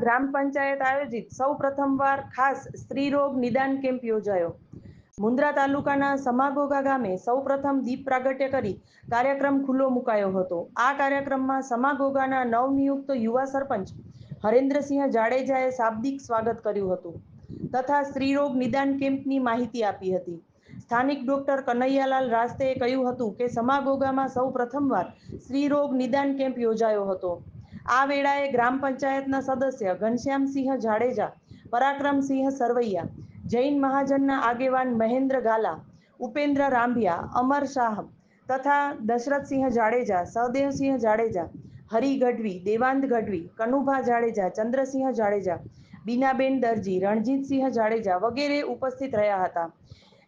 ગ્રામ પંચાયત આયોજિત સૌ પ્રથમવાર ખાસ સ્ત્રી રોગ નિદાન કેમ્પ યોજાયો। મુન્દ્રા તાલુકાના સમાગોગા ગામે સૌ પ્રથમ દીપ પ્રાગટ્ય કરી કાર્યક્રમ ખુલ્લો મુકાયો હતો। આ કાર્યક્રમમાં સમાગોગાના નવનિયુક્ત યુવા સરપંચ હરેન્દ્રસિંહ જાડેજાએ શાબ્દિક સ્વાગત કર્યું હતું તથા સ્ત્રી રોગ નિદાન કેમ્પની માહિતી આપી હતી। સ્થાનિક ડોક્ટર કનૈયાલાલ રાસ્તેએ કહ્યું હતું કે સમાગોગામાં સૌ પ્રથમવાર સ્ત્રી રોગ નિદાન કેમ્પ યોજાયો હતો। આ વેળાએ ગ્રામ પંચાયતના સદસ્ય ઘનશ્યામસિંહ જાડેજા, પરાક્રમસિંહ સરવૈયા, જૈન મહાજનના આગેવાન મહેન્દ્ર ગાલા, ઉપેન્દ્ર રાંભિયા, અમર શાહ તથા દશરથસિંહ જાડેજા, સહદેવસિંહ જાડેજા, હરિ ગઢવી, દેવાંત ગઢવી, કનુભા જાડેજા, ચંદ્રસિંહ જાડેજા, બીનાબેન દરજી, રણજીતસિંહ જાડેજા વગેરે ઉપસ્થિત રહ્યા હતા।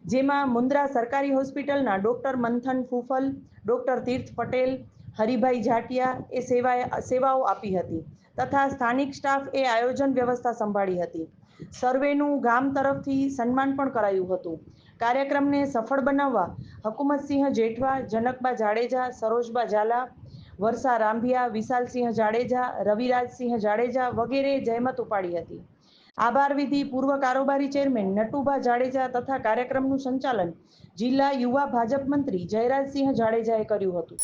જેમાં મુન્દ્રા સરકારી હોસ્પિટલના ડોક્ટર મંથન ફૂફલ, ડોક્ટર તીર્થ પટેલ, હરિભાઈ જાટિયા એ સેવાઓ આપી હતી તથા સ્થાનિક સ્ટાફ એ આયોજન વ્યવસ્થા સંભાળી હતી। સર્વેનું ગામ તરફથી સન્માન પણ કરાયું હતું। કાર્યક્રમને સફળ બનાવવા હકુમતસિંહ જેઠવા, જનકબા જાડેજા, સરોજબા ઝાલા, વર્ષા રાંભિયા, વિશાલસિંહ જાડેજા, રવિરાજસિંહ જાડેજા વગેરે જહેમત ઉપાડી હતી। આભાર વિધિ પૂર્વ કારોબારી ચેરમેન નટુભા જાડેજા તથા કાર્યક્રમનું સંચાલન જિલ્લા યુવા ભાજપ મંત્રી જયરાજસિંહ જાડેજાએ કર્યું હતું।